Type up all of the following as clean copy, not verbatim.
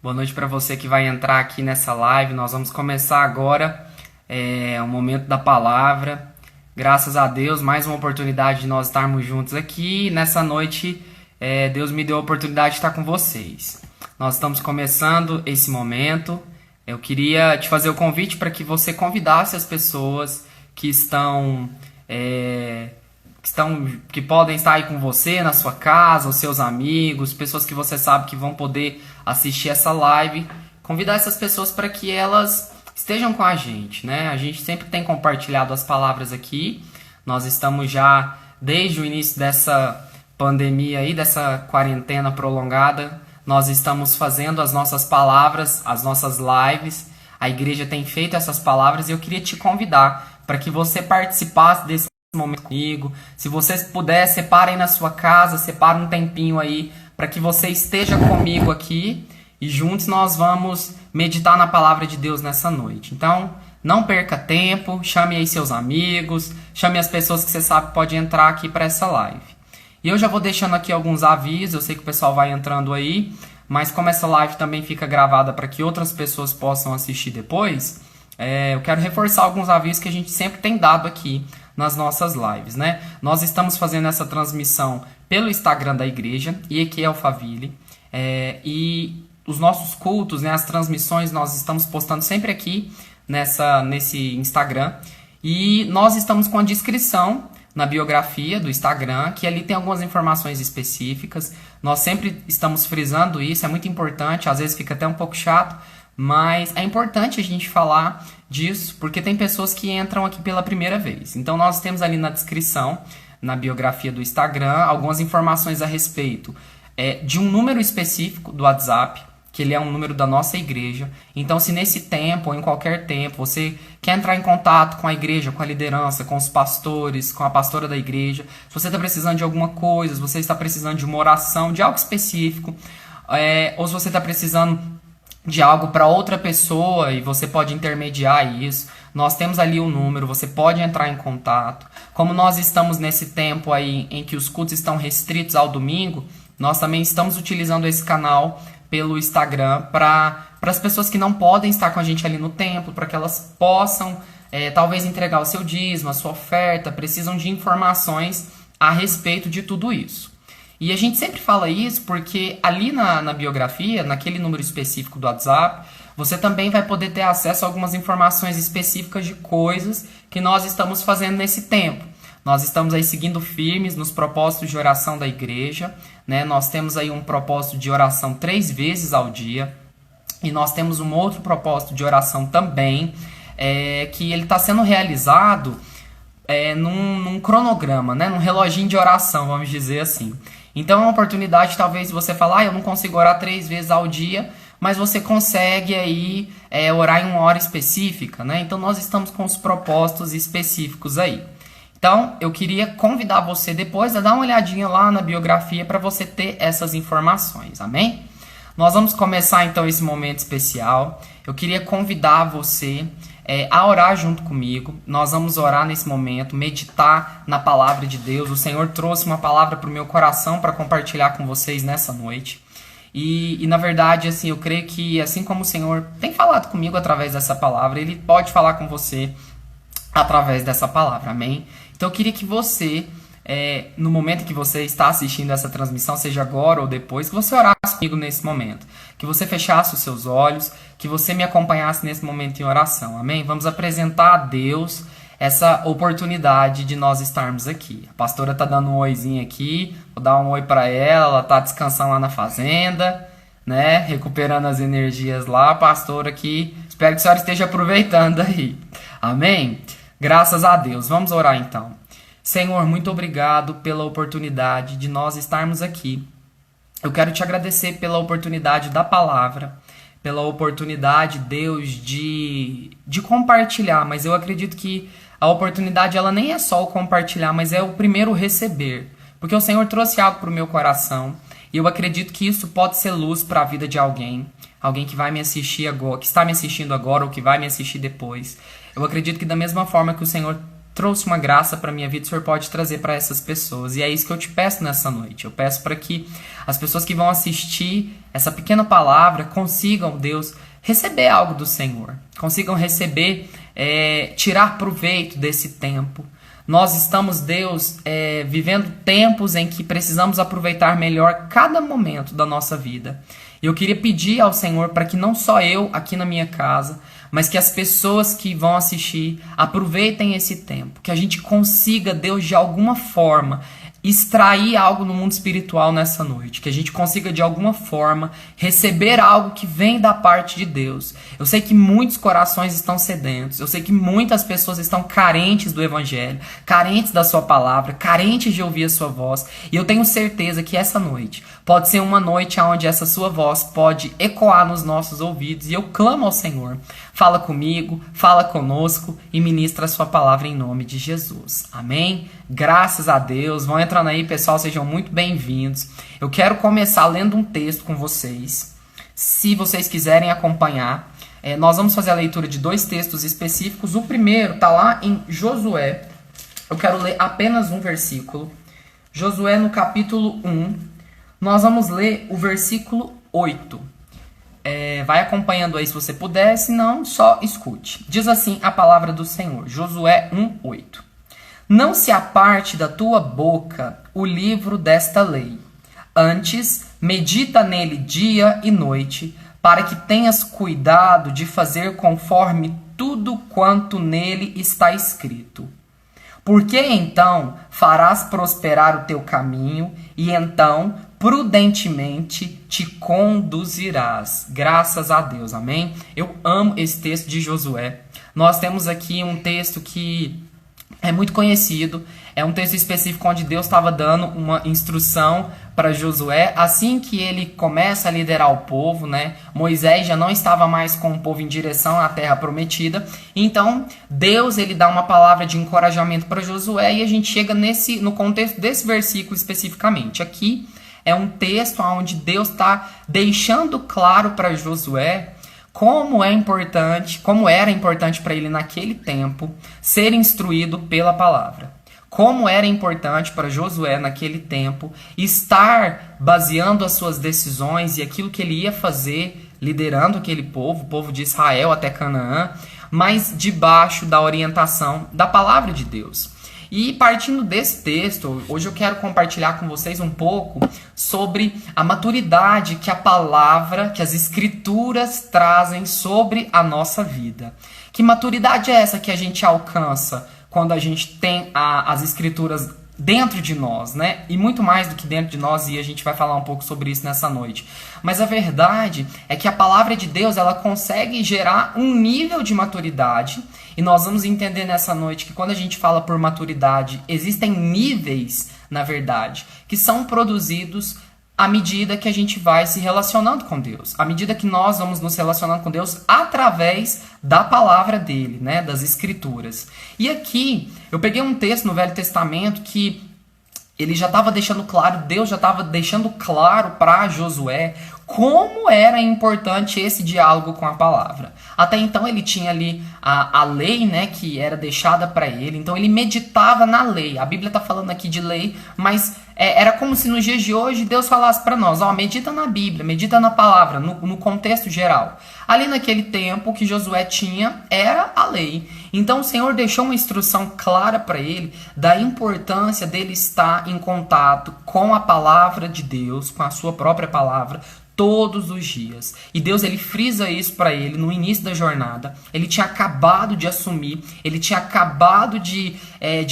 Boa noite para você que vai entrar aqui nessa live. Nós vamos começar agora o momento da palavra. Graças a Deus, mais uma oportunidade de nós estarmos juntos aqui. Nessa noite, Deus me deu a oportunidade de estar com vocês. Nós estamos começando esse momento. Eu queria te fazer o convite para que você convidasse as pessoas que podem estar aí com você na sua casa, os seus amigos, pessoas que você sabe que vão poder assistir essa live. Convidar essas pessoas para que elas estejam com a gente, né? A gente sempre tem compartilhado as palavras aqui. Nós estamos já desde o início dessa pandemia aí, dessa quarentena prolongada, nós estamos fazendo as nossas palavras, as nossas lives. A igreja tem feito essas palavras e eu queria te convidar para que você participasse desse momento comigo. Se você puder, separe aí na sua casa, separe um tempinho aí para que você esteja comigo aqui e juntos nós vamos meditar na palavra de Deus nessa noite. Então, não perca tempo, chame aí seus amigos, chame as pessoas que você sabe que pode entrar aqui para essa live. E eu já vou deixando aqui alguns avisos, eu sei que o pessoal vai entrando aí, mas como essa live também fica gravada para que outras pessoas possam assistir depois, eu quero reforçar alguns avisos que a gente sempre tem dado aqui nas nossas lives, né? Nós estamos fazendo essa transmissão pelo Instagram da igreja, e aqui é Alphaville, e os nossos cultos, né, as transmissões, nós estamos postando sempre aqui nesse Instagram, e nós estamos com a descrição na biografia do Instagram, que ali tem algumas informações específicas. Nós sempre estamos frisando isso, é muito importante, às vezes fica até um pouco chato, mas é importante a gente falar disso, porque tem pessoas que entram aqui pela primeira vez. Então nós temos ali na descrição, na biografia do Instagram, algumas informações a respeito de um número específico do WhatsApp, que ele é um número da nossa igreja. Então, se nesse tempo ou em qualquer tempo você quer entrar em contato com a igreja, com a liderança, com os pastores, com a pastora da igreja, se você está precisando de alguma coisa, se você está precisando de uma oração, de algo específico, ou se você está precisando de algo para outra pessoa e você pode intermediar isso, nós temos ali o número, você pode entrar em contato. Como nós estamos nesse tempo aí em que os cultos estão restritos ao domingo, nós também estamos utilizando esse canal pelo Instagram para as pessoas que não podem estar com a gente ali no templo, para que elas possam talvez entregar o seu dízimo, a sua oferta, precisam de informações a respeito de tudo isso. E a gente sempre fala isso porque ali na biografia, naquele número específico do WhatsApp, você também vai poder ter acesso a algumas informações específicas de coisas que nós estamos fazendo nesse tempo. Nós estamos aí seguindo firmes nos propósitos de oração da igreja, né? Nós temos aí um propósito de oração 3 vezes ao dia, e nós temos um outro propósito de oração também, que ele está sendo realizado num cronograma, né? Num reloginho de oração, vamos dizer assim. Então é uma oportunidade, talvez você falar, eu não consigo orar 3 vezes ao dia, mas você consegue aí orar em uma hora específica, né? Então nós estamos com os propósitos específicos aí. Então, eu queria convidar você depois a dar uma olhadinha lá na biografia para você ter essas informações, amém? Nós vamos começar então esse momento especial. Eu queria convidar você a orar junto comigo. Nós vamos orar nesse momento, meditar na palavra de Deus. O Senhor trouxe uma palavra para o meu coração para compartilhar com vocês nessa noite. E na verdade, assim, eu creio que assim como o Senhor tem falado comigo através dessa palavra, Ele pode falar com você através dessa palavra, amém? Então eu queria que você, no momento que você está assistindo essa transmissão, seja agora ou depois, que você orasse comigo nesse momento. Que você fechasse os seus olhos, que você me acompanhasse nesse momento em oração, amém? Vamos apresentar a Deus essa oportunidade de nós estarmos aqui. A pastora está dando um oizinho aqui, vou dar um oi para ela está descansando lá na fazenda, né? Recuperando as energias lá, pastora aqui. Espero que a senhora esteja aproveitando aí, amém? Graças a Deus. Vamos orar então. Senhor, muito obrigado pela oportunidade de nós estarmos aqui. Eu quero te agradecer pela oportunidade da palavra, pela oportunidade, Deus, de compartilhar, mas eu acredito que a oportunidade ela nem é só o compartilhar, mas é o primeiro receber, porque o Senhor trouxe algo para o meu coração e eu acredito que isso pode ser luz para a vida de alguém que vai me assistir agora, que está me assistindo agora ou que vai me assistir depois. Eu acredito que da mesma forma que o Senhor trouxe uma graça para minha vida, o Senhor pode trazer para essas pessoas. E é isso que eu te peço nessa noite. Eu peço para que as pessoas que vão assistir essa pequena palavra consigam, Deus, receber algo do Senhor. Consigam receber, tirar proveito desse tempo. Nós estamos, Deus, vivendo tempos em que precisamos aproveitar melhor cada momento da nossa vida. E eu queria pedir ao Senhor para que não só eu aqui na minha casa, mas que as pessoas que vão assistir aproveitem esse tempo. Que a gente consiga, Deus, de alguma forma, extrair algo no mundo espiritual nessa noite. Que a gente consiga, de alguma forma, receber algo que vem da parte de Deus. Eu sei que muitos corações estão sedentos. Eu sei que muitas pessoas estão carentes do Evangelho, carentes da sua palavra, carentes de ouvir a sua voz. E eu tenho certeza que essa noite pode ser uma noite onde essa sua voz pode ecoar nos nossos ouvidos. E eu clamo ao Senhor. Fala comigo, fala conosco e ministra a sua palavra em nome de Jesus. Amém? Graças a Deus. Vão entrando aí, pessoal, sejam muito bem-vindos. Eu quero começar lendo um texto com vocês. Se vocês quiserem acompanhar, nós vamos fazer a leitura de 2 textos específicos. O primeiro está lá em Josué. Eu quero ler apenas um versículo. Josué no capítulo 1. Nós vamos ler o versículo 8. Vai acompanhando aí se você puder, se não, só escute. Diz assim a palavra do Senhor, Josué 1:8. Não se aparte da tua boca o livro desta lei. Antes, medita nele dia e noite, para que tenhas cuidado de fazer conforme tudo quanto nele está escrito. Porque então farás prosperar o teu caminho, e então prudentemente te conduzirás. Graças a Deus, amém? Eu amo esse texto de Josué. Nós temos aqui um texto que é muito conhecido. É um texto específico onde Deus estava dando uma instrução para Josué. Assim que ele começa a liderar o povo, né? Moisés já não estava mais com o povo em direção à terra prometida. Então, Deus ele dá uma palavra de encorajamento para Josué e a gente chega no contexto desse versículo especificamente. Aqui é um texto onde Deus está deixando claro para Josué como era importante para ele naquele tempo ser instruído pela palavra. Como era importante para Josué naquele tempo estar baseando as suas decisões e aquilo que ele ia fazer, liderando aquele povo, o povo de Israel até Canaã, mas debaixo da orientação da palavra de Deus. E partindo desse texto, hoje eu quero compartilhar com vocês um pouco sobre a maturidade que a palavra, que as escrituras trazem sobre a nossa vida. Que maturidade é essa que a gente alcança quando a gente tem as escrituras dentro de nós, né? E muito mais do que dentro de nós, e a gente vai falar um pouco sobre isso nessa noite. Mas a verdade é que a palavra de Deus, ela consegue gerar um nível de maturidade, e nós vamos entender nessa noite que quando a gente fala por maturidade, existem níveis, na verdade, que são produzidos à medida que a gente vai se relacionando com Deus, à medida que nós vamos nos relacionando com Deus através da palavra dele, né, das escrituras. E aqui, eu peguei um texto no Velho Testamento que ele já estava deixando claro, Deus já estava deixando claro para Josué como era importante esse diálogo com a palavra. Até então ele tinha ali a lei, né, que era deixada para ele, então ele meditava na lei. A Bíblia está falando aqui de lei, mas era como se nos dias de hoje Deus falasse para nós, medita na Bíblia, medita na palavra, no contexto geral. Ali naquele tempo, o que Josué tinha era a lei. Então o Senhor deixou uma instrução clara para ele da importância dele estar em contato com a palavra de Deus, com a sua própria palavra, todos os dias. E Deus ele frisa isso para ele no início da jornada. Ele tinha acabado de assumir, ele tinha acabado de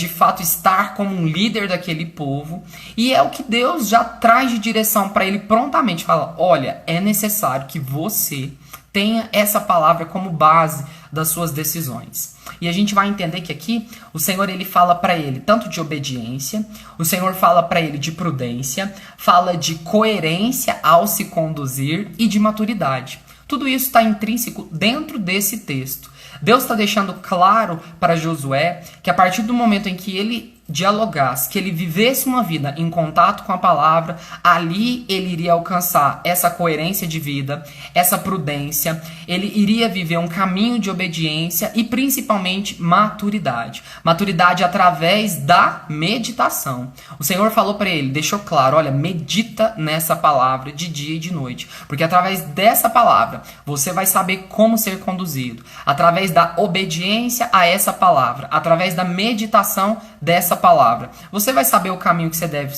fato estar como um líder daquele povo. E é o que Deus já traz de direção para ele prontamente. Fala, olha, é necessário que você tenha essa palavra como base das suas decisões. E a gente vai entender que aqui o Senhor ele fala para ele tanto de obediência, o Senhor fala para ele de prudência, fala de coerência ao se conduzir e de maturidade. Tudo isso está intrínseco dentro desse texto. Deus está deixando claro para Josué que a partir do momento em que ele dialogasse, que ele vivesse uma vida em contato com a palavra, ali ele iria alcançar essa coerência de vida, essa prudência, ele iria viver um caminho de obediência e principalmente maturidade. Maturidade através da meditação. O Senhor falou para ele, deixou claro, olha, medita nessa palavra de dia e de noite, porque através dessa palavra você vai saber como ser conduzido, através da obediência a essa palavra, através da meditação dessa palavra, você vai saber o caminho que você deve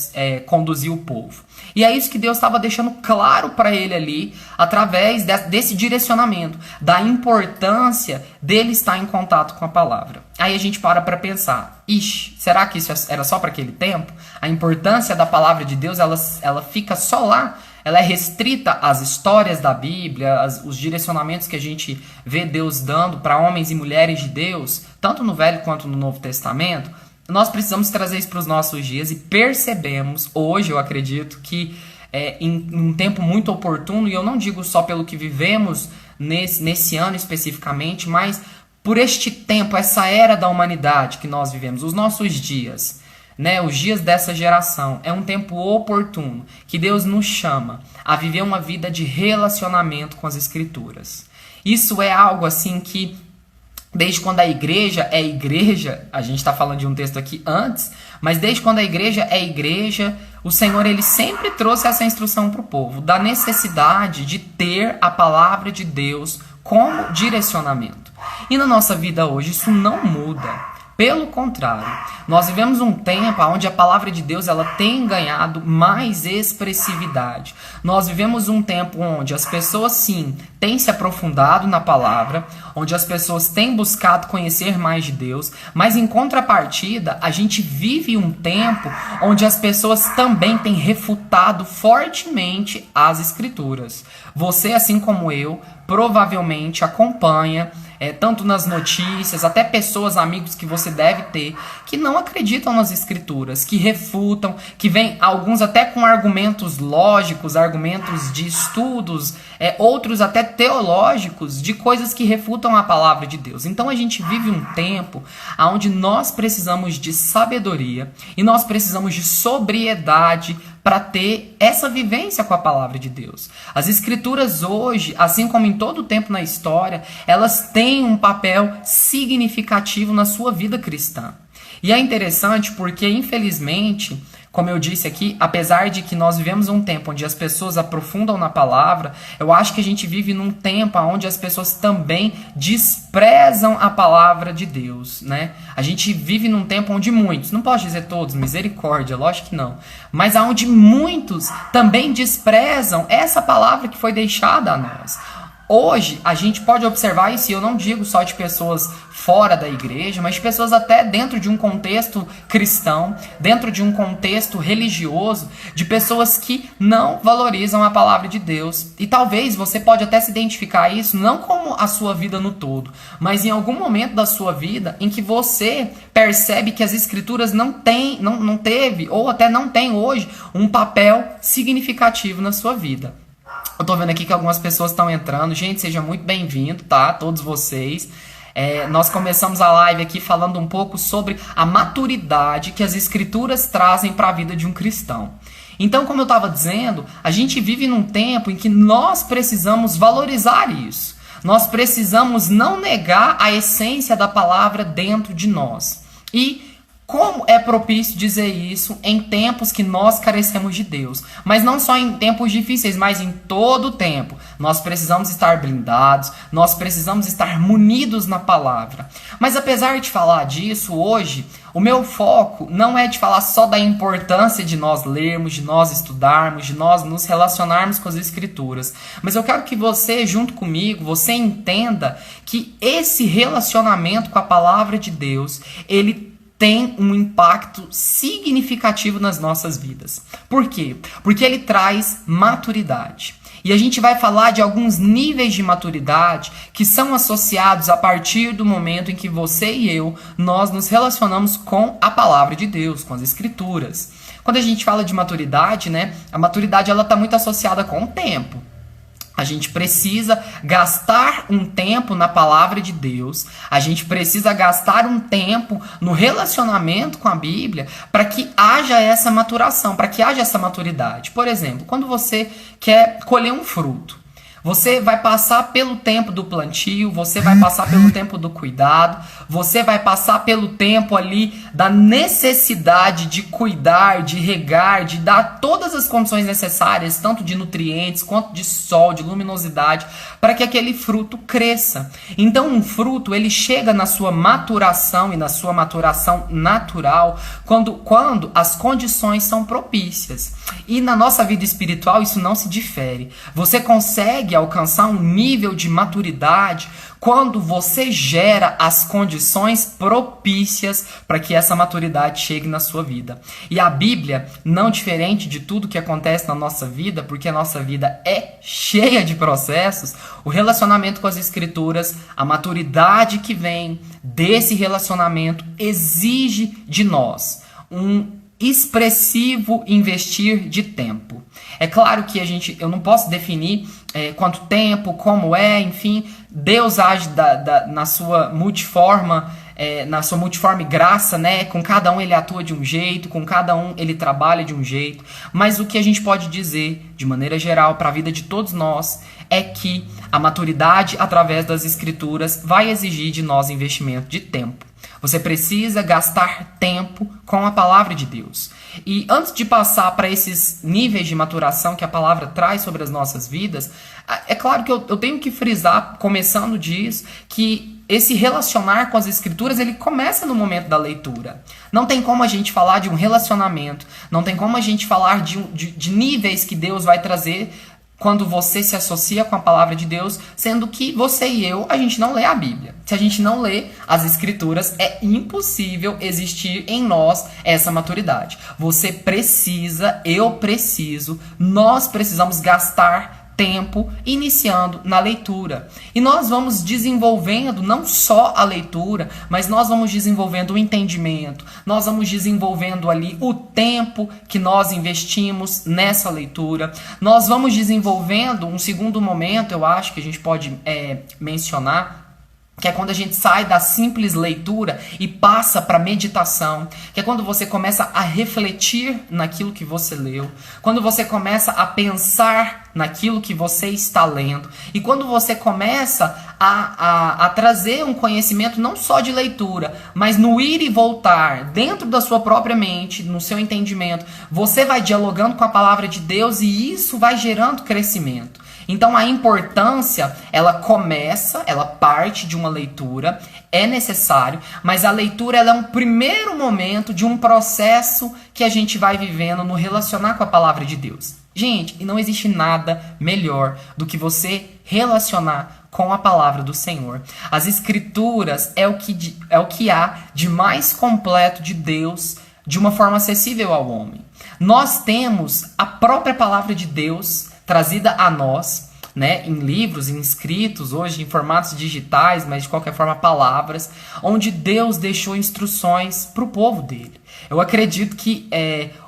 conduzir o povo. E é isso que Deus estava deixando claro para ele ali, através desse direcionamento, da importância dele estar em contato com a palavra. Aí a gente para pensar, será que isso era só para aquele tempo? A importância da palavra de Deus, ela fica só lá? Ela é restrita às histórias da Bíblia, os direcionamentos que a gente vê Deus dando para homens e mulheres de Deus, tanto no Velho quanto no Novo Testamento? Nós precisamos trazer isso para os nossos dias e percebemos, hoje eu acredito, que em um tempo muito oportuno, e eu não digo só pelo que vivemos nesse ano especificamente, mas por este tempo, essa era da humanidade que nós vivemos, os nossos dias, né, os dias dessa geração, é um tempo oportuno que Deus nos chama a viver uma vida de relacionamento com as Escrituras. Isso é algo assim que, desde quando a igreja é igreja, a gente está falando de um texto aqui antes, mas desde quando a igreja é igreja, o Senhor ele sempre trouxe essa instrução para o povo, da necessidade de ter a palavra de Deus como direcionamento. E na nossa vida hoje isso não muda. Pelo contrário, nós vivemos um tempo onde a palavra de Deus ela tem ganhado mais expressividade. Nós vivemos um tempo onde as pessoas, sim, têm se aprofundado na palavra, onde as pessoas têm buscado conhecer mais de Deus, mas em contrapartida, a gente vive um tempo onde as pessoas também têm refutado fortemente as Escrituras. Você, assim como eu, provavelmente acompanha tanto nas notícias, até pessoas, amigos que você deve ter, que não acreditam nas Escrituras, que refutam, que vêm alguns até com argumentos lógicos, argumentos de estudos, outros até teológicos, de coisas que refutam a palavra de Deus. Então a gente vive um tempo onde nós precisamos de sabedoria e nós precisamos de sobriedade para ter essa vivência com a palavra de Deus. As Escrituras hoje, assim como em todo o tempo na história, elas têm um papel significativo na sua vida cristã. E é interessante porque, infelizmente, como eu disse aqui, apesar de que nós vivemos um tempo onde as pessoas aprofundam na palavra, eu acho que a gente vive num tempo onde as pessoas também desprezam a palavra de Deus, né? A gente vive num tempo onde muitos, não posso dizer todos, misericórdia, lógico que não, mas onde muitos também desprezam essa palavra que foi deixada a nós. Hoje, a gente pode observar isso, e eu não digo só de pessoas fora da igreja, mas de pessoas até dentro de um contexto cristão, dentro de um contexto religioso, de pessoas que não valorizam a palavra de Deus. E talvez você pode até se identificar isso, não como a sua vida no todo, mas em algum momento da sua vida em que você percebe que as Escrituras não teve, ou até não tem hoje, um papel significativo na sua vida. Eu tô vendo aqui que algumas pessoas estão entrando. Gente, seja muito bem-vindo, tá? Todos vocês. Nós começamos a live aqui falando um pouco sobre a maturidade que as Escrituras trazem para a vida de um cristão. Então, como eu estava dizendo, a gente vive num tempo em que nós precisamos valorizar isso. Nós precisamos não negar a essência da palavra dentro de nós. E como é propício dizer isso em tempos que nós carecemos de Deus? Mas não só em tempos difíceis, mas em todo o tempo. Nós precisamos estar blindados, nós precisamos estar munidos na palavra. Mas apesar de falar disso, hoje, o meu foco não é de falar só da importância de nós lermos, de nós estudarmos, de nós nos relacionarmos com as Escrituras. Mas eu quero que você, junto comigo, você entenda que esse relacionamento com a palavra de Deus, ele tem um impacto significativo nas nossas vidas. Por quê? Porque ele traz maturidade. E a gente vai falar de alguns níveis de maturidade que são associados a partir do momento em que você e eu, nós nos relacionamos com a palavra de Deus, com as Escrituras. Quando a gente fala de maturidade, né, a maturidade ela está muito associada com o tempo. A gente precisa gastar um tempo na palavra de Deus. A gente precisa gastar um tempo no relacionamento com a Bíblia para que haja essa maturação, para que haja essa maturidade. Por exemplo, quando você quer colher um fruto, você vai passar pelo tempo do plantio, você vai passar pelo tempo do cuidado, você vai passar pelo tempo ali da necessidade de cuidar, de regar, de dar todas as condições necessárias, tanto de nutrientes quanto de sol, de luminosidade, para que aquele fruto cresça. Então um fruto, ele chega na sua maturação e na sua maturação natural quando as condições são propícias. E na nossa vida espiritual isso não se difere. Você consegue alcançar um nível de maturidade quando você gera as condições propícias para que essa maturidade chegue na sua vida. E a Bíblia, não diferente de tudo que acontece na nossa vida, porque a nossa vida é cheia de processos, o relacionamento com as Escrituras, a maturidade que vem desse relacionamento exige de nós um expressivo investir de tempo. É claro que eu não posso definir quanto tempo, como enfim, Deus age na sua multiforme graça, né? Com cada um ele atua de um jeito, com cada um ele trabalha de um jeito, mas o que a gente pode dizer, de maneira geral, para a vida de todos nós, é que a maturidade através das Escrituras vai exigir de nós investimento de tempo. Você precisa gastar tempo com a palavra de Deus. E antes de passar para esses níveis de maturação que a palavra traz sobre as nossas vidas, é claro que eu tenho que frisar, começando disso, que esse relacionar com as Escrituras, ele começa no momento da leitura. Não tem como a gente falar de um relacionamento, não tem como a gente falar de níveis que Deus vai trazer quando você se associa com a palavra de Deus, sendo que você e eu, a gente não lê a Bíblia. Se a gente não lê as Escrituras, é impossível existir em nós essa maturidade. Você precisa, eu preciso, nós precisamos gastar tempo iniciando na leitura. E nós vamos desenvolvendo não só a leitura, mas nós vamos desenvolvendo o entendimento, nós vamos desenvolvendo ali o tempo que nós investimos nessa leitura, nós vamos desenvolvendo um segundo momento, eu acho que a gente pode mencionar, que é quando a gente sai da simples leitura e passa para meditação, que é quando você começa a refletir naquilo que você leu, quando você começa a pensar naquilo que você está lendo, e quando você começa a trazer um conhecimento não só de leitura, mas no ir e voltar dentro da sua própria mente, no seu entendimento, você vai dialogando com a palavra de Deus e isso vai gerando crescimento. Então a importância, ela parte de uma leitura, é necessário, mas a leitura ela é um primeiro momento de um processo que a gente vai vivendo no relacionar com a palavra de Deus. Gente, e não existe nada melhor do que você relacionar com a palavra do Senhor. As Escrituras é o que há de mais completo de Deus, de uma forma acessível ao homem. Nós temos a própria palavra de Deus trazida a nós, né, em livros, em escritos, hoje em formatos digitais, mas de qualquer forma palavras, onde Deus deixou instruções para o povo dele. Eu acredito que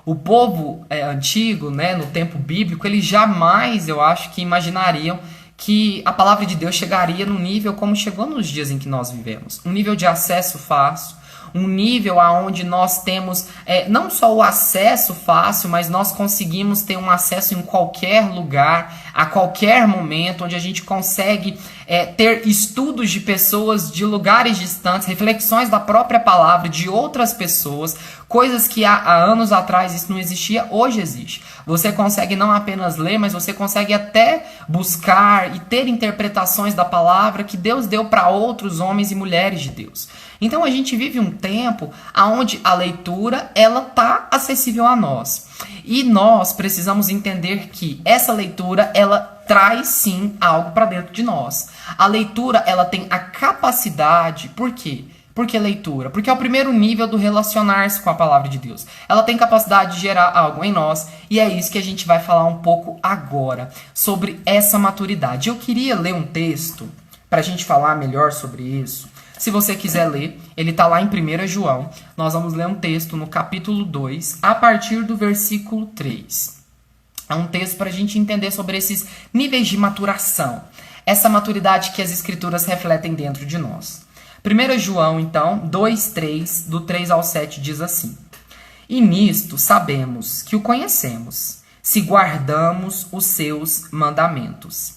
o povo antigo, né, no tempo bíblico, eles jamais, eu acho que imaginariam que a palavra de Deus chegaria no nível como chegou nos dias em que nós vivemos. Um nível de acesso fácil, um nível onde nós temos não só o acesso fácil, mas nós conseguimos ter um acesso em qualquer lugar, a qualquer momento, onde a gente consegue ter estudos de pessoas de lugares distantes, reflexões da própria palavra de outras pessoas, coisas que há anos atrás isso não existia, hoje existe. Você consegue não apenas ler, mas você consegue até buscar e ter interpretações da palavra que Deus deu para outros homens e mulheres de Deus. Então a gente vive um tempo onde a leitura ela está acessível a nós. E nós precisamos entender que essa leitura ela traz sim algo para dentro de nós. A leitura ela tem a capacidade, por quê? Por que leitura? Porque é o primeiro nível do relacionar-se com a palavra de Deus. Ela tem capacidade de gerar algo em nós e é isso que a gente vai falar um pouco agora, sobre essa maturidade. Eu queria ler um texto para a gente falar melhor sobre isso. Se você quiser ler, ele está lá em 1 João. Nós vamos ler um texto no capítulo 2, a partir do versículo 3. É um texto para a gente entender sobre esses níveis de maturação. Essa maturidade que as escrituras refletem dentro de nós. 1 João, então, 2:3, do 3 ao 7, diz assim: E nisto sabemos que o conhecemos, se guardamos os seus mandamentos.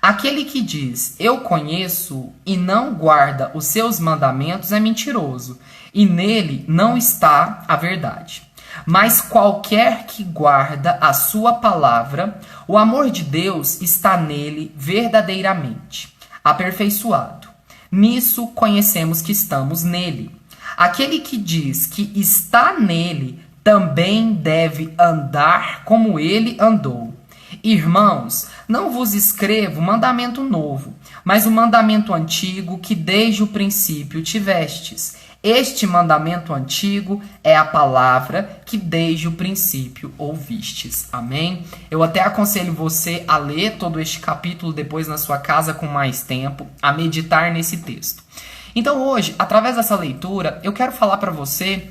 Aquele que diz, eu conheço, e não guarda os seus mandamentos é mentiroso, e nele não está a verdade. Mas qualquer que guarda a sua palavra, o amor de Deus está nele verdadeiramente, aperfeiçoado. Nisso conhecemos que estamos nele. Aquele que diz que está nele também deve andar como ele andou. Irmãos, não vos escrevo mandamento novo, mas o mandamento antigo que desde o princípio tivestes. Este mandamento antigo é a palavra que desde o princípio ouvistes. Amém? Eu até aconselho você a ler todo este capítulo depois na sua casa com mais tempo, a meditar nesse texto. Então hoje, através dessa leitura, eu quero falar para você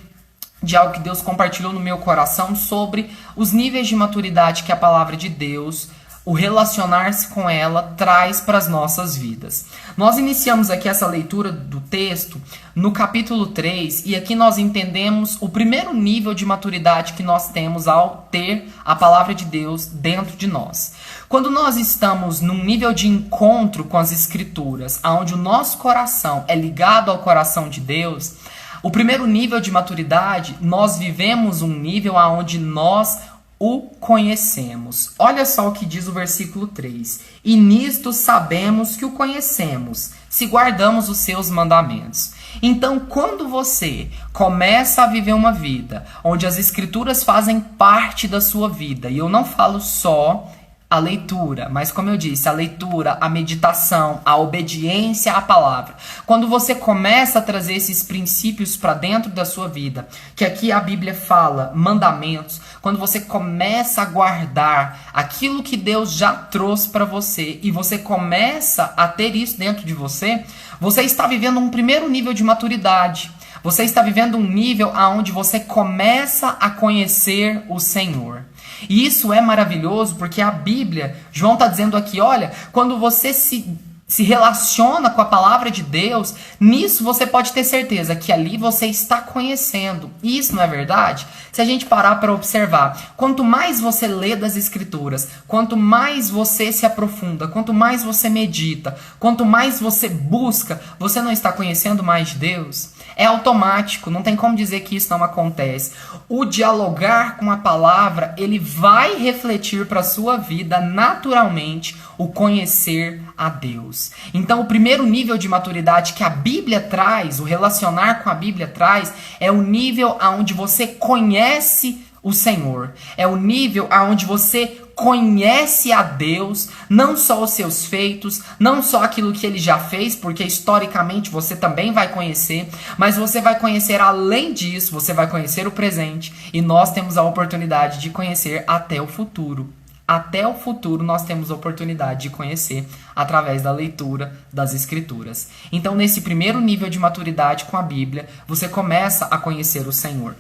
de algo que Deus compartilhou no meu coração sobre os níveis de maturidade que a palavra de Deus, o relacionar-se com ela, traz para as nossas vidas. Nós iniciamos aqui essa leitura do texto no capítulo 3 e aqui nós entendemos o primeiro nível de maturidade que nós temos ao ter a palavra de Deus dentro de nós. Quando nós estamos num nível de encontro com as escrituras, onde o nosso coração é ligado ao coração de Deus, o primeiro nível de maturidade, nós vivemos um nível onde nós o conhecemos. Olha só o que diz o versículo 3. E nisto sabemos que o conhecemos, se guardamos os seus mandamentos. Então, quando você começa a viver uma vida onde as escrituras fazem parte da sua vida, e eu não falo só a leitura, mas como eu disse, a leitura, a meditação, a obediência à palavra. Quando você começa a trazer esses princípios para dentro da sua vida, que aqui a Bíblia fala, mandamentos, quando você começa a guardar aquilo que Deus já trouxe para você e você começa a ter isso dentro de você, você está vivendo um primeiro nível de maturidade. Você está vivendo um nível onde você começa a conhecer o Senhor. E isso é maravilhoso porque a Bíblia, João está dizendo aqui, olha, quando você se relaciona com a palavra de Deus, nisso você pode ter certeza que ali você está conhecendo. E isso não é verdade? Se a gente parar para observar, quanto mais você lê das Escrituras, quanto mais você se aprofunda, quanto mais você medita, quanto mais você busca, você não está conhecendo mais de Deus? É automático, não tem como dizer que isso não acontece. O dialogar com a palavra, ele vai refletir para a sua vida naturalmente o conhecer a Deus. Então, o primeiro nível de maturidade que a Bíblia traz, o relacionar com a Bíblia traz, é o nível onde você conhece o Senhor. É o nível onde você conhece a Deus, não só os seus feitos, não só aquilo que ele já fez, porque historicamente você também vai conhecer, mas você vai conhecer além disso, você vai conhecer o presente e nós temos a oportunidade de conhecer até o futuro. Até o futuro nós temos a oportunidade de conhecer através da leitura das Escrituras. Então, nesse primeiro nível de maturidade com a Bíblia, você começa a conhecer o Senhor.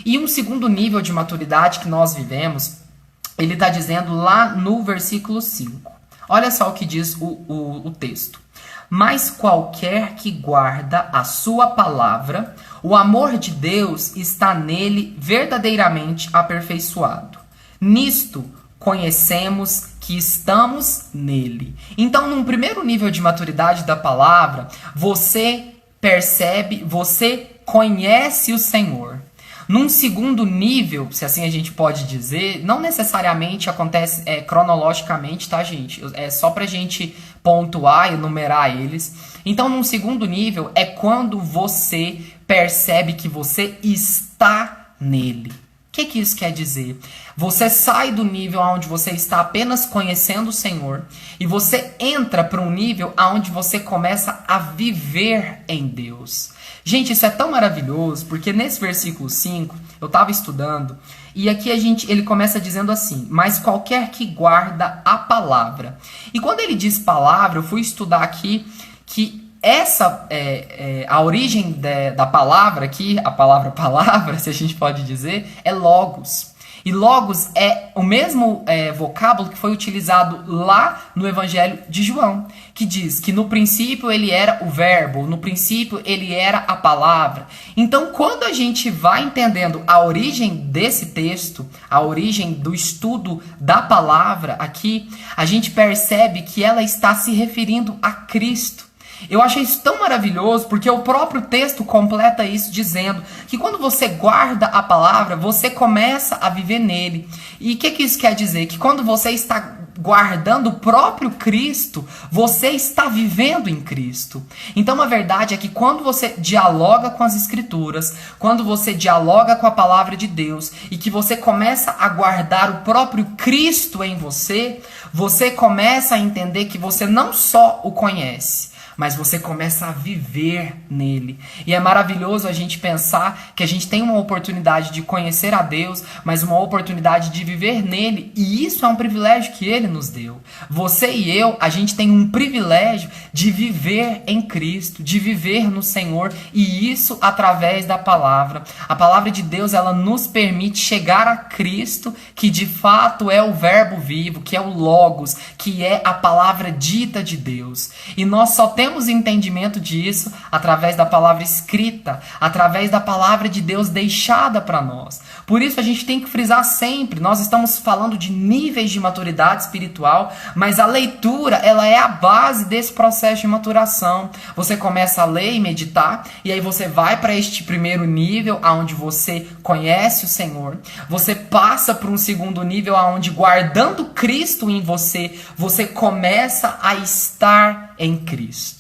E um segundo nível de maturidade que nós vivemos, ele está dizendo lá no versículo 5. Olha só o que diz o texto. Mas qualquer que guarda a sua palavra, o amor de Deus está nele verdadeiramente aperfeiçoado. Nisto conhecemos que estamos nele. Então, num primeiro nível de maturidade da palavra, você percebe, você conhece o Senhor. Num segundo nível, se assim a gente pode dizer, não necessariamente acontece cronologicamente, tá, gente? É só pra gente pontuar e enumerar eles. Então, num segundo nível, é quando você percebe que você está nele. O que isso quer dizer? Você sai do nível onde você está apenas conhecendo o Senhor e você entra para um nível onde você começa a viver em Deus. Gente, isso é tão maravilhoso, porque nesse versículo 5, eu estava estudando, e aqui ele começa dizendo assim, mas qualquer que guarda a palavra. E quando ele diz palavra, eu fui estudar aqui que a origem da palavra aqui, a palavra, se a gente pode dizer, é logos. E logos é o mesmo vocábulo que foi utilizado lá no Evangelho de João, que diz que no princípio ele era o verbo, no princípio ele era a palavra. Então, quando a gente vai entendendo a origem desse texto, a origem do estudo da palavra aqui, a gente percebe que ela está se referindo a Cristo. Eu achei isso tão maravilhoso, porque o próprio texto completa isso dizendo que quando você guarda a palavra, você começa a viver nele. E o que isso quer dizer? Que quando você está guardando o próprio Cristo, você está vivendo em Cristo. Então a verdade é que quando você dialoga com as Escrituras, quando você dialoga com a palavra de Deus e que você começa a guardar o próprio Cristo em você, você começa a entender que você não só o conhece, mas você começa a viver nele. E é maravilhoso a gente pensar que a gente tem uma oportunidade de conhecer a Deus, mas uma oportunidade de viver nele. E isso é um privilégio que ele nos deu. Você e eu, a gente tem um privilégio de viver em Cristo, de viver no Senhor, e isso através da palavra. A palavra de Deus, ela nos permite chegar a Cristo, que de fato é o verbo vivo, que é o Logos, que é a palavra dita de Deus. E nós só temos entendimento disso através da palavra escrita, através da palavra de Deus deixada para nós. Por isso a gente tem que frisar sempre, nós estamos falando de níveis de maturidade espiritual, mas a leitura, ela é a base desse processo de maturação. Você começa a ler e meditar, e aí você vai para este primeiro nível, onde você conhece o Senhor. Você passa para um segundo nível, onde guardando Cristo em você, você começa a estar em Cristo.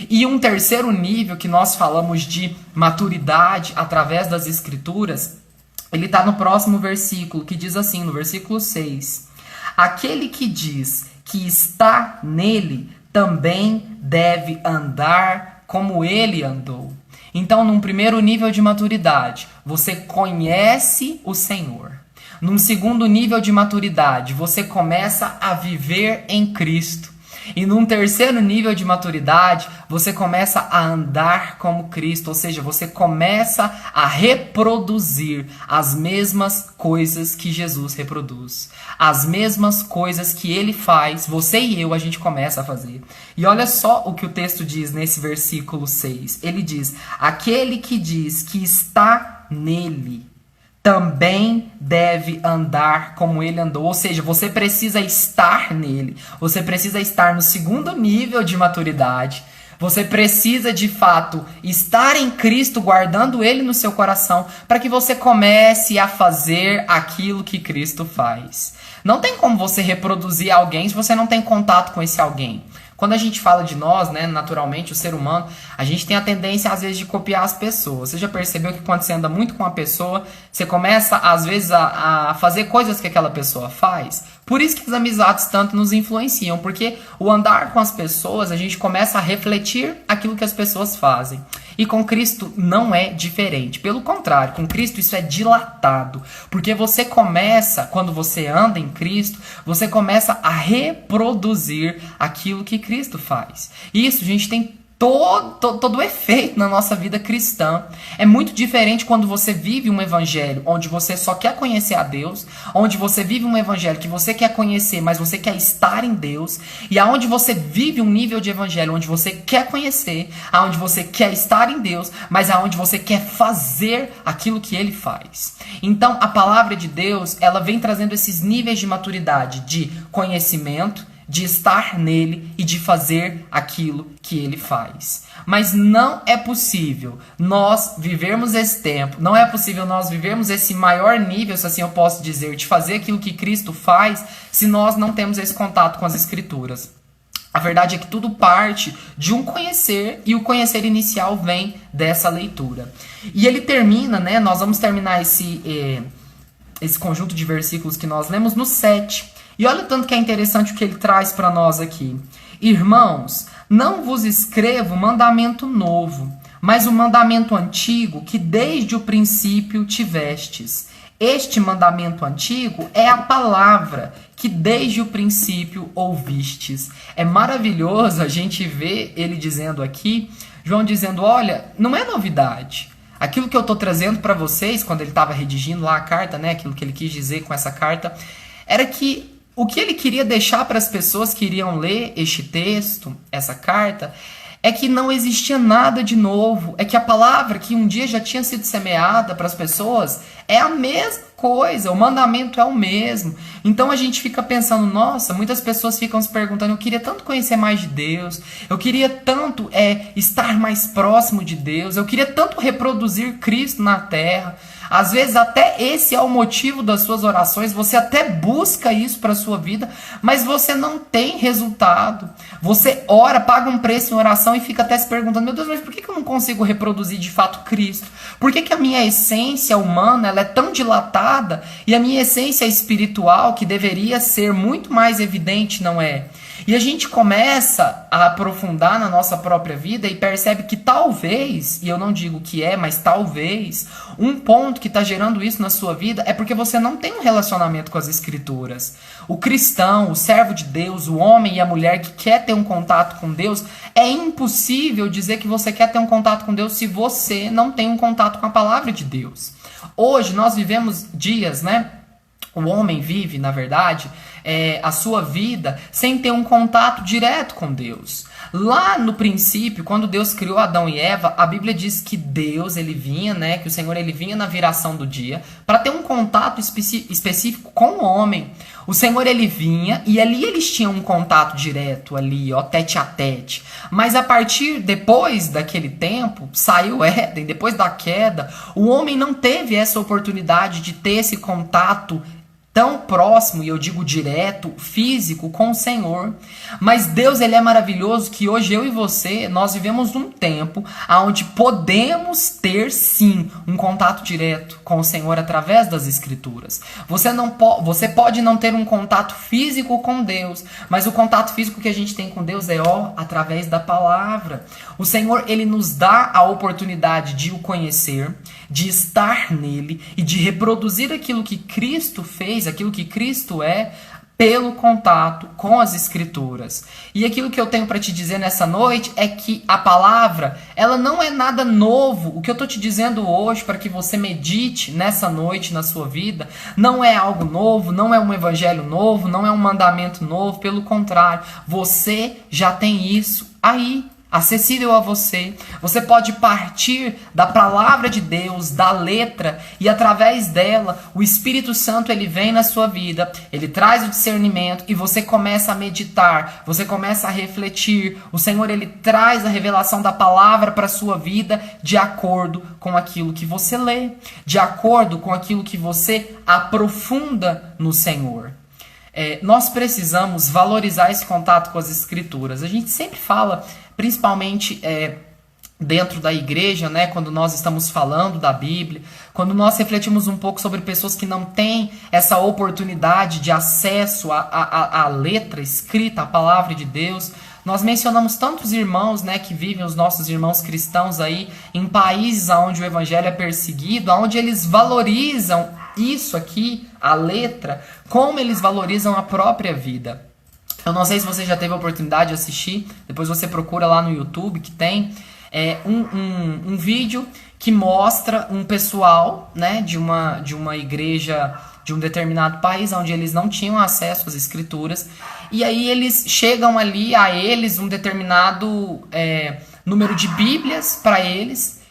E um terceiro nível que nós falamos de maturidade através das Escrituras, ele está no próximo versículo, que diz assim, no versículo 6. Aquele que diz que está nele também deve andar como ele andou. Então, num primeiro nível de maturidade, você conhece o Senhor. Num segundo nível de maturidade, você começa a viver em Cristo. E num terceiro nível de maturidade, você começa a andar como Cristo, ou seja, você começa a reproduzir as mesmas coisas que Jesus reproduz. As mesmas coisas que ele faz, você e eu, a gente começa a fazer. E olha só o que o texto diz nesse versículo 6. Ele diz, aquele que diz que está nele também deve andar como ele andou. Ou seja, você precisa estar nele. Você precisa estar no segundo nível de maturidade. Você precisa, de fato, estar em Cristo, guardando ele no seu coração, para que você comece a fazer aquilo que Cristo faz. Não tem como você reproduzir alguém se você não tem contato com esse alguém. Quando a gente fala de nós, né, naturalmente, o ser humano, a gente tem a tendência, às vezes, de copiar as pessoas. Você já percebeu que quando você anda muito com uma pessoa, você começa, às vezes, a fazer coisas que aquela pessoa faz? Por isso que as amizades tanto nos influenciam, porque o andar com as pessoas, a gente começa a refletir aquilo que as pessoas fazem. E com Cristo não é diferente. Pelo contrário, com Cristo isso é dilatado. Porque você começa, quando você anda em Cristo, você começa a reproduzir aquilo que Cristo faz. E isso, gente, tem todo o efeito na nossa vida cristã. É muito diferente quando você vive um evangelho onde você só quer conhecer a Deus, onde você vive um evangelho que você quer conhecer, mas você quer estar em Deus, e aonde você vive um nível de evangelho onde você quer conhecer, aonde você quer estar em Deus, mas aonde você quer fazer aquilo que ele faz. Então, a palavra de Deus, ela vem trazendo esses níveis de maturidade, de conhecimento, de estar nele e de fazer aquilo que ele faz. Mas não é possível nós vivermos esse tempo, não é possível nós vivermos esse maior nível, se assim eu posso dizer, de fazer aquilo que Cristo faz, se nós não temos esse contato com as Escrituras. A verdade é que tudo parte de um conhecer, e o conhecer inicial vem dessa leitura. E ele termina, né? Nós vamos terminar esse conjunto de versículos que nós lemos no 7. E olha o tanto que é interessante o que ele traz para nós aqui. Irmãos, não vos escrevo mandamento novo, mas o mandamento antigo que desde o princípio tivestes. Este mandamento antigo é a palavra que desde o princípio ouvistes. É maravilhoso a gente ver ele dizendo aqui, João dizendo, olha, não é novidade. Aquilo que eu estou trazendo para vocês, quando ele estava redigindo lá a carta, né, aquilo que ele quis dizer com essa carta, era que o que ele queria deixar para as pessoas que iriam ler este texto, essa carta, é que não existia nada de novo, é que a palavra que um dia já tinha sido semeada para as pessoas é a mesma coisa, o mandamento é o mesmo. Então a gente fica pensando, nossa, muitas pessoas ficam se perguntando, eu queria tanto conhecer mais de Deus, eu queria tanto estar mais próximo de Deus, eu queria tanto reproduzir Cristo na terra. Às vezes até esse é o motivo das suas orações, você até busca isso para a sua vida, mas você não tem resultado. Você ora, paga um preço em oração e fica até se perguntando, meu Deus, mas por que eu não consigo reproduzir de fato Cristo? Por que a minha essência humana ela é tão dilatada e a minha essência espiritual, que deveria ser muito mais evidente, não é? E a gente começa a aprofundar na nossa própria vida e percebe que talvez, e eu não digo que é, mas talvez, um ponto que está gerando isso na sua vida é porque você não tem um relacionamento com as Escrituras. O cristão, o servo de Deus, o homem e a mulher que quer ter um contato com Deus, é impossível dizer que você quer ter um contato com Deus se você não tem um contato com a palavra de Deus. Hoje nós vivemos dias, né? O homem vive, na verdade, a sua vida sem ter um contato direto com Deus. Lá no princípio, quando Deus criou Adão e Eva, a Bíblia diz que Deus, ele vinha, né, que o Senhor ele vinha na viração do dia para ter um contato específico com o homem. O Senhor ele vinha e ali eles tinham um contato direto ali, ó, tete a tete. Mas a partir depois daquele tempo, saiu Éden, depois da queda, o homem não teve essa oportunidade de ter esse contato tão próximo, e eu digo direto, físico, com o Senhor. Mas Deus ele é maravilhoso que hoje eu e você, nós vivemos num tempo onde podemos ter sim um contato direto com o Senhor através das Escrituras. Você pode não ter um contato físico com Deus, mas o contato físico que a gente tem com Deus é através da palavra. O Senhor ele nos dá a oportunidade de o conhecer, de estar nele e de reproduzir aquilo que Cristo fez, aquilo que Cristo é, pelo contato com as Escrituras. E aquilo que eu tenho para te dizer nessa noite é que a palavra, ela não é nada novo. O que eu estou te dizendo hoje para que você medite nessa noite na sua vida, não é algo novo, não é um evangelho novo, não é um mandamento novo, pelo contrário, você já tem isso aí, acessível a você. Você pode partir da palavra de Deus, da letra, e através dela, o Espírito Santo ele vem na sua vida, ele traz o discernimento e você começa a meditar, você começa a refletir. O Senhor ele traz a revelação da palavra para a sua vida de acordo com aquilo que você lê, de acordo com aquilo que você aprofunda no Senhor. Nós precisamos valorizar esse contato com as Escrituras. A gente sempre fala, principalmente dentro da igreja, né, quando nós estamos falando da Bíblia, quando nós refletimos um pouco sobre pessoas que não têm essa oportunidade de acesso à letra escrita, à palavra de Deus, nós mencionamos tantos irmãos, né, que vivem, os nossos irmãos cristãos aí, em países onde o evangelho é perseguido, onde eles valorizam isso aqui, a letra, como eles valorizam a própria vida. Eu não sei se você já teve a oportunidade de assistir, depois você procura lá no YouTube que tem um vídeo que mostra um pessoal, né, de uma igreja de um determinado país onde eles não tinham acesso às Escrituras, e aí eles chegam ali a eles um determinado número de Bíblias para eles,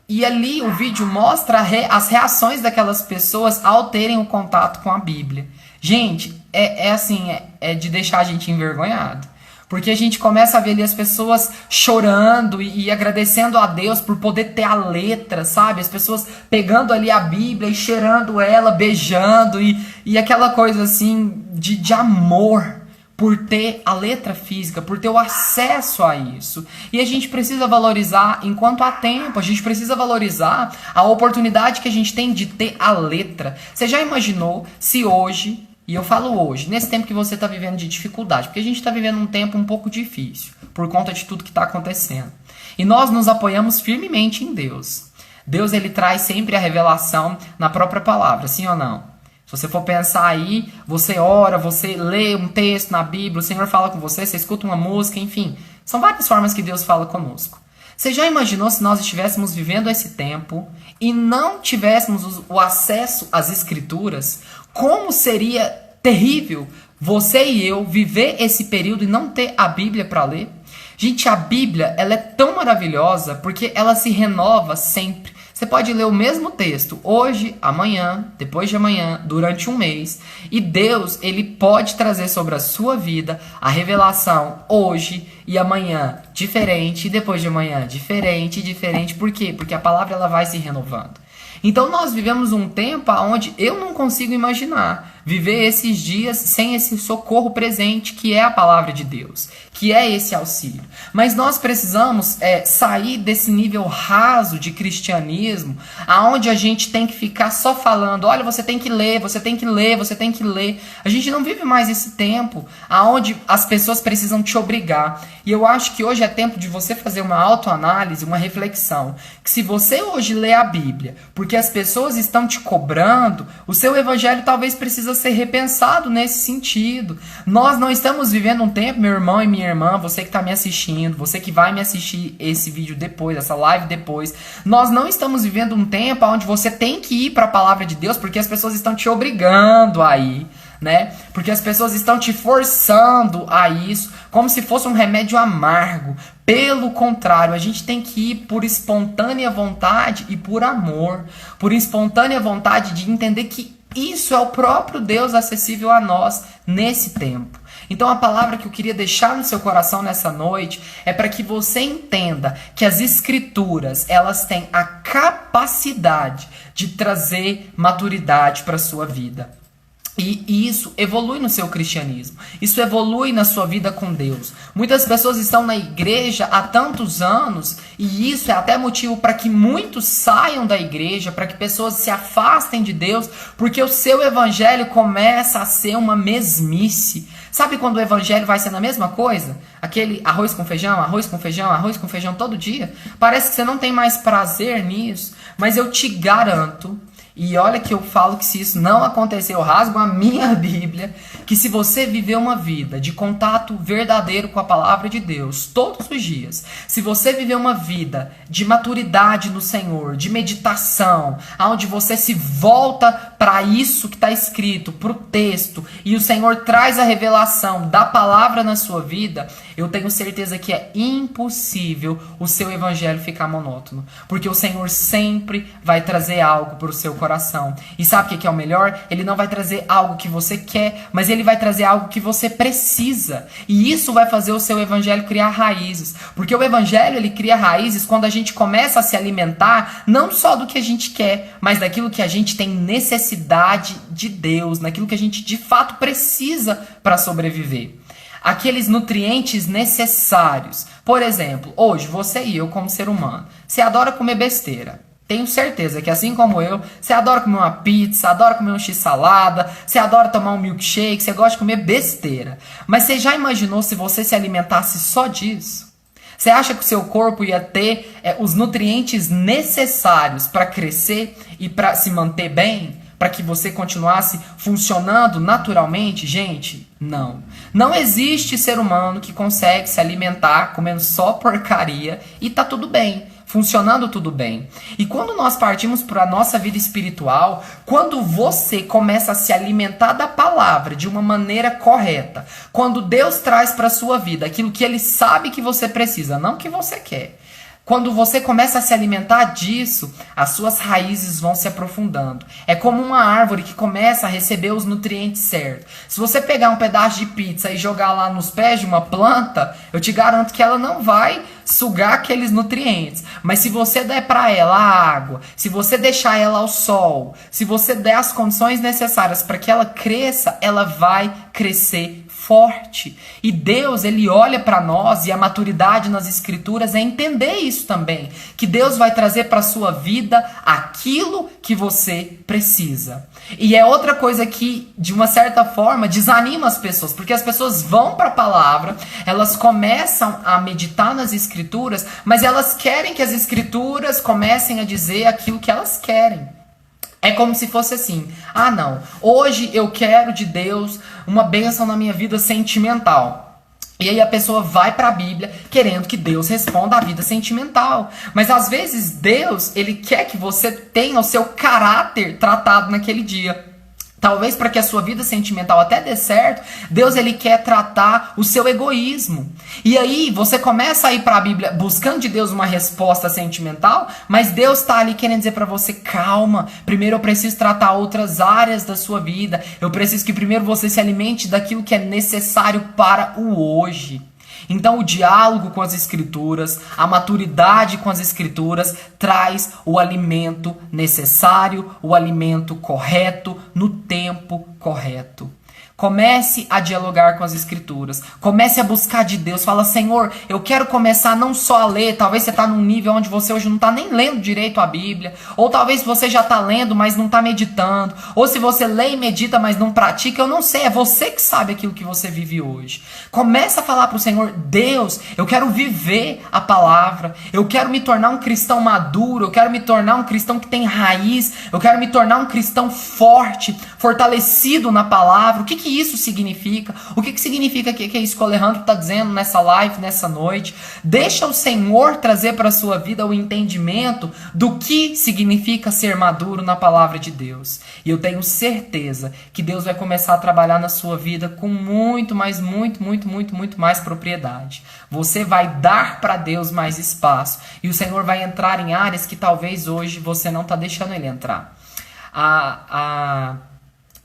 e ali o vídeo mostra as reações daquelas pessoas ao terem o contato com a Bíblia. Gente, é de deixar a gente envergonhado. Porque a gente começa a ver ali as pessoas chorando e agradecendo a Deus por poder ter a letra, sabe? As pessoas pegando ali a Bíblia e cheirando ela, beijando e aquela coisa assim de amor por ter a letra física, por ter o acesso a isso. E a gente precisa valorizar enquanto há tempo, a gente precisa valorizar a oportunidade que a gente tem de ter a letra. Você já imaginou se hoje, e eu falo hoje, nesse tempo que você está vivendo de dificuldade, porque a gente está vivendo um tempo um pouco difícil, por conta de tudo que está acontecendo. E nós nos apoiamos firmemente em Deus. Deus ele traz sempre a revelação na própria palavra, sim ou não? Se você for pensar aí, você ora, você lê um texto na Bíblia, o Senhor fala com você, você escuta uma música, enfim. São várias formas que Deus fala conosco. Você já imaginou se nós estivéssemos vivendo esse tempo e não tivéssemos o acesso às escrituras? Como seria terrível você e eu viver esse período e não ter a Bíblia para ler? Gente, a Bíblia, ela é tão maravilhosa porque ela se renova sempre. Você pode ler o mesmo texto hoje, amanhã, depois de amanhã, durante um mês. E Deus, ele pode trazer sobre a sua vida a revelação hoje e amanhã diferente, e depois de amanhã diferente, diferente. Por quê? Porque a palavra ela vai se renovando. Então nós vivemos um tempo onde eu não consigo imaginar viver esses dias sem esse socorro presente que é a palavra de Deus, que é esse auxílio. Mas nós precisamos sair desse nível raso de cristianismo, aonde a gente tem que ficar só falando, olha, você tem que ler, você tem que ler, você tem que ler. A gente não vive mais esse tempo aonde as pessoas precisam te obrigar. E eu acho que hoje é tempo de você fazer uma autoanálise, uma reflexão, que se você hoje lê a Bíblia, porque as pessoas estão te cobrando, o seu evangelho talvez precisa ser repensado nesse sentido. Nós não estamos vivendo um tempo, meu irmão e minha irmã, você que está me assistindo, você que vai me assistir esse vídeo depois, essa live depois, nós não estamos vivendo um tempo onde você tem que ir para a palavra de Deus porque as pessoas estão te obrigando a ir, né? Porque as pessoas estão te forçando a isso, como se fosse um remédio amargo. Pelo contrário, a gente tem que ir por espontânea vontade e por amor, por espontânea vontade de entender que isso é o próprio Deus acessível a nós nesse tempo. Então a palavra que eu queria deixar no seu coração nessa noite é para que você entenda que as escrituras, elas têm a capacidade de trazer maturidade para a sua vida. E isso evolui no seu cristianismo. Isso evolui na sua vida com Deus. Muitas pessoas estão na igreja há tantos anos e isso é até motivo para que muitos saiam da igreja, para que pessoas se afastem de Deus, porque o seu evangelho começa a ser uma mesmice. Sabe quando o evangelho vai ser a mesma coisa? Aquele arroz com feijão, arroz com feijão, arroz com feijão todo dia? Parece que você não tem mais prazer nisso, mas eu te garanto. E olha que eu falo que se isso não acontecer, eu rasgo a minha Bíblia, que se você viver uma vida de contato verdadeiro com a palavra de Deus todos os dias, se você viver uma vida de maturidade no Senhor, de meditação, onde você se volta para isso que está escrito, para o texto, e o Senhor traz a revelação da palavra na sua vida, eu tenho certeza que é impossível o seu evangelho ficar monótono, porque o Senhor sempre vai trazer algo para o seu coração. E sabe o que é o melhor? Ele não vai trazer algo que você quer, mas ele vai trazer algo que você precisa. E isso vai fazer o seu evangelho criar raízes, porque o evangelho ele cria raízes quando a gente começa a se alimentar não só do que a gente quer, mas daquilo que a gente tem necessidade de Deus, naquilo que a gente de fato precisa para sobreviver. Aqueles nutrientes necessários. Por exemplo, hoje você e eu como ser humano, você adora comer besteira. Tenho certeza que assim como eu, você adora comer uma pizza, adora comer um x-salada, você adora tomar um milkshake, você gosta de comer besteira. Mas você já imaginou se você se alimentasse só disso? Você acha que o seu corpo ia ter os nutrientes necessários para crescer e para se manter bem? Para que você continuasse funcionando naturalmente? Gente, não. Não existe ser humano que consegue se alimentar comendo só porcaria e tá tudo bem, funcionando tudo bem. E quando nós partimos para a nossa vida espiritual, quando você começa a se alimentar da palavra de uma maneira correta, quando Deus traz para a sua vida aquilo que Ele sabe que você precisa, não que você quer, quando você começa a se alimentar disso, as suas raízes vão se aprofundando. É como uma árvore que começa a receber os nutrientes certos. Se você pegar um pedaço de pizza e jogar lá nos pés de uma planta, eu te garanto que ela não vai sugar aqueles nutrientes. Mas se você der para ela a água, se você deixar ela ao sol, se você der as condições necessárias para que ela cresça, ela vai crescer forte. E Deus, ele olha para nós, e a maturidade nas escrituras é entender isso também, que Deus vai trazer para sua vida aquilo que você precisa. E é outra coisa que, de uma certa forma, desanima as pessoas, porque as pessoas vão para a palavra, elas começam a meditar nas escrituras, mas elas querem que as escrituras comecem a dizer aquilo que elas querem. É como se fosse assim, ah não, hoje eu quero de Deus uma bênção na minha vida sentimental. E aí a pessoa vai para a Bíblia querendo que Deus responda à vida sentimental. Mas às vezes Deus, ele quer que você tenha o seu caráter tratado naquele dia. Talvez para que a sua vida sentimental até dê certo, Deus ele quer tratar o seu egoísmo. E aí você começa a ir para a Bíblia buscando de Deus uma resposta sentimental, mas Deus está ali querendo dizer para você, calma, primeiro eu preciso tratar outras áreas da sua vida. Eu preciso que primeiro você se alimente daquilo que é necessário para o hoje. Então o diálogo com as escrituras, a maturidade com as escrituras traz o alimento necessário, o alimento correto, no tempo correto. Comece a dialogar com as escrituras. Comece a buscar de Deus. Fala, Senhor, eu quero começar não só a ler. Talvez você está num nível onde você hoje não está nem lendo direito a Bíblia. Ou talvez você já está lendo, mas não está meditando. Ou se você lê e medita, mas não pratica. Eu não sei, é você que sabe aquilo que você vive hoje. Comece a falar para o Senhor, Deus, eu quero viver a palavra. Eu quero me tornar um cristão maduro. Eu quero me tornar um cristão que tem raiz. Eu quero me tornar um cristão forte, fortalecido na palavra. O que isso significa? O que significa que é isso que o Alejandro está dizendo nessa live, nessa noite? Deixa o Senhor trazer para a sua vida o entendimento do que significa ser maduro na palavra de Deus. E eu tenho certeza que Deus vai começar a trabalhar na sua vida com muito mais propriedade. Você vai dar para Deus mais espaço. E o Senhor vai entrar em áreas que talvez hoje você não está deixando Ele entrar.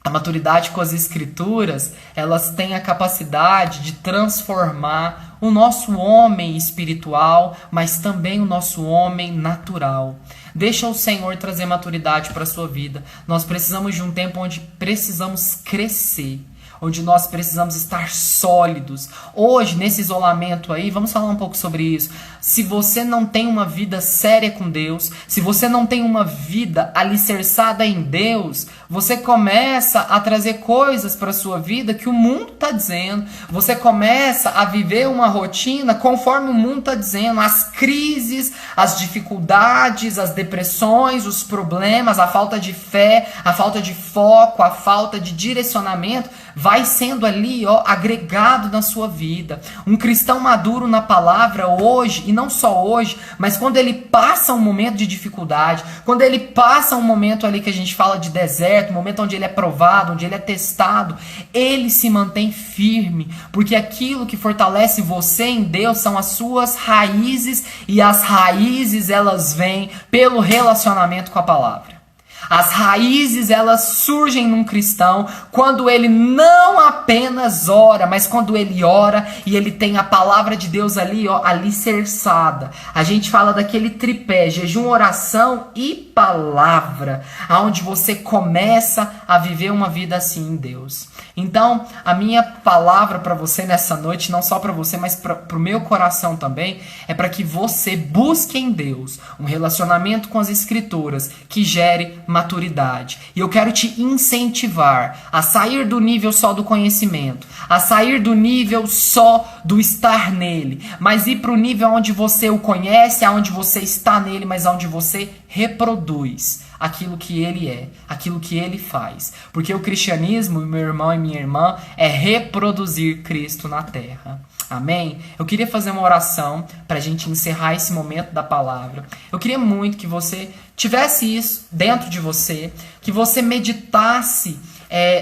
A maturidade com as escrituras, elas têm a capacidade de transformar o nosso homem espiritual, mas também o nosso homem natural. Deixa o Senhor trazer maturidade para a sua vida. Nós precisamos de um tempo onde precisamos crescer, onde nós precisamos estar sólidos. Hoje, nesse isolamento aí, vamos falar um pouco sobre isso. Se você não tem uma vida séria com Deus, se você não tem uma vida alicerçada em Deus, você começa a trazer coisas para a sua vida que o mundo está dizendo. Você começa a viver uma rotina conforme o mundo está dizendo. As crises, as dificuldades, as depressões, os problemas, a falta de fé, a falta de foco, a falta de direcionamento vai sendo ali, agregado na sua vida. Um cristão maduro na palavra hoje, e não só hoje, mas quando ele passa um momento de dificuldade, quando ele passa um momento ali que a gente fala de deserto, um momento onde ele é provado, onde ele é testado, ele se mantém firme, porque aquilo que fortalece você em Deus são as suas raízes, e as raízes elas vêm pelo relacionamento com a palavra. As raízes, elas surgem num cristão quando ele não apenas ora, mas quando ele ora e ele tem a palavra de Deus ali, alicerçada. A gente fala daquele tripé, jejum, oração e palavra, aonde você começa a viver uma vida assim em Deus. Então, a minha palavra para você nessa noite, não só para você, mas para o meu coração também, é para que você busque em Deus um relacionamento com as escrituras que gere maturidade. E eu quero te incentivar a sair do nível só do conhecimento, a sair do nível só do estar nele, mas ir para o nível onde você o conhece, onde você está nele, mas onde você reproduz aquilo que ele é, aquilo que ele faz. Porque o cristianismo, meu irmão e minha irmã, é reproduzir Cristo na terra. Amém? Eu queria fazer uma oração para a gente encerrar esse momento da palavra. Eu queria muito que você tivesse isso dentro de você, que você meditasse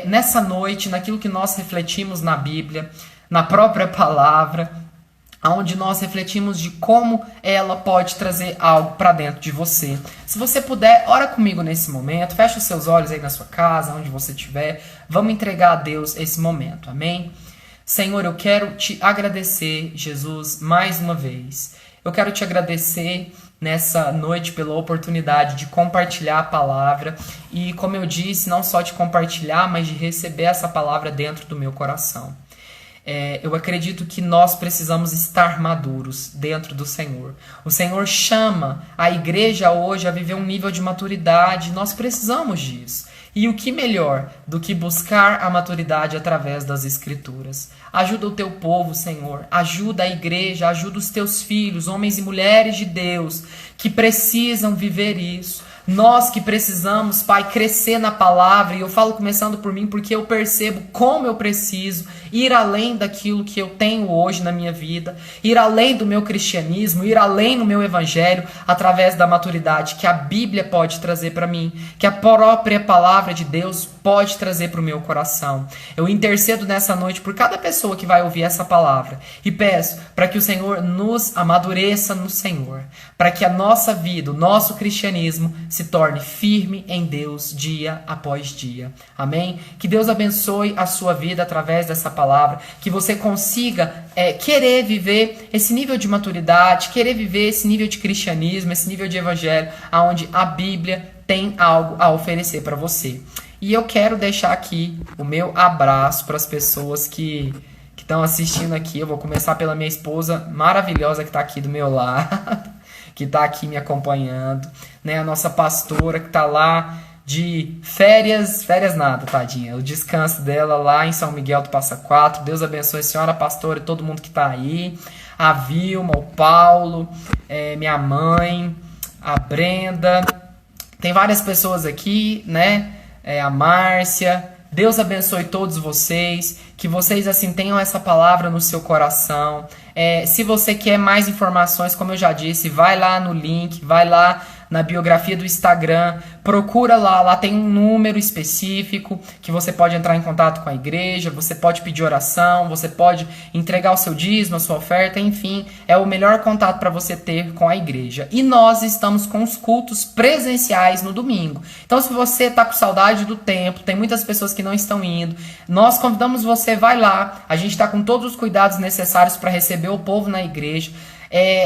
nessa noite, naquilo que nós refletimos na Bíblia, na própria palavra, onde nós refletimos de como ela pode trazer algo para dentro de você. Se você puder, ora comigo nesse momento, fecha os seus olhos aí na sua casa, onde você estiver, vamos entregar a Deus esse momento, amém? Senhor, eu quero te agradecer, Jesus, mais uma vez. Eu quero te agradecer nessa noite pela oportunidade de compartilhar a palavra e, como eu disse, não só de compartilhar, mas de receber essa palavra dentro do meu coração. Eu acredito que nós precisamos estar maduros dentro do Senhor. O Senhor chama a igreja hoje a viver um nível de maturidade. Nós precisamos disso. E o que melhor do que buscar a maturidade através das Escrituras? Ajuda o teu povo, Senhor. Ajuda a igreja, ajuda os teus filhos, homens e mulheres de Deus, que precisam viver isso. Nós que precisamos, Pai, crescer na palavra, e eu falo começando por mim, porque eu percebo como eu preciso ir além daquilo que eu tenho hoje na minha vida, ir além do meu cristianismo, ir além do meu evangelho, através da maturidade que a Bíblia pode trazer para mim, que a própria palavra de Deus pode trazer para o meu coração. Eu intercedo nessa noite por cada pessoa que vai ouvir essa palavra e peço para que o Senhor nos amadureça no Senhor, para que a nossa vida, o nosso cristianismo se torne firme em Deus dia após dia. Amém? Que Deus abençoe a sua vida através dessa palavra, que você consiga querer viver esse nível de maturidade, querer viver esse nível de cristianismo, esse nível de evangelho, onde a Bíblia tem algo a oferecer para você. E eu quero deixar aqui o meu abraço para as pessoas que estão assistindo aqui. Eu vou começar pela minha esposa maravilhosa que está aqui do meu lado, que está aqui me acompanhando, né? A nossa pastora que está lá de férias nada, tadinha. O descanso dela lá em São Miguel do Passa Quatro. Deus abençoe a senhora pastora e todo mundo que está aí. A Vilma, o Paulo, minha mãe, a Brenda. Tem várias pessoas aqui, né? A Márcia. Deus abençoe todos vocês, que vocês assim tenham essa palavra no seu coração. Se você quer mais informações, como eu já disse, vai lá no link, vai lá na biografia do Instagram, procura lá tem um número específico que você pode entrar em contato com a igreja, você pode pedir oração, você pode entregar o seu dízimo, a sua oferta, enfim, é o melhor contato para você ter com a igreja. E nós estamos com os cultos presenciais no domingo. Então, se você está com saudade do templo, tem muitas pessoas que não estão indo, nós convidamos você, vai lá, a gente está com todos os cuidados necessários para receber o povo na igreja.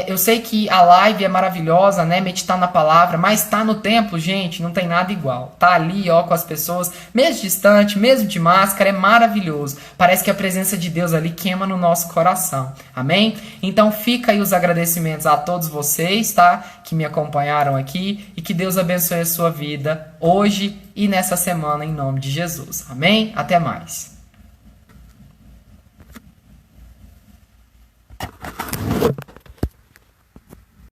Eu sei que a live é maravilhosa, né? Meditar na palavra, mas tá no templo, gente, não tem nada igual. Tá ali, ó, com as pessoas, mesmo distante, mesmo de máscara, é maravilhoso. Parece que a presença de Deus ali queima no nosso coração. Amém? Então fica aí os agradecimentos a todos vocês, tá? Que me acompanharam aqui e que Deus abençoe a sua vida hoje e nessa semana em nome de Jesus. Amém? Até mais.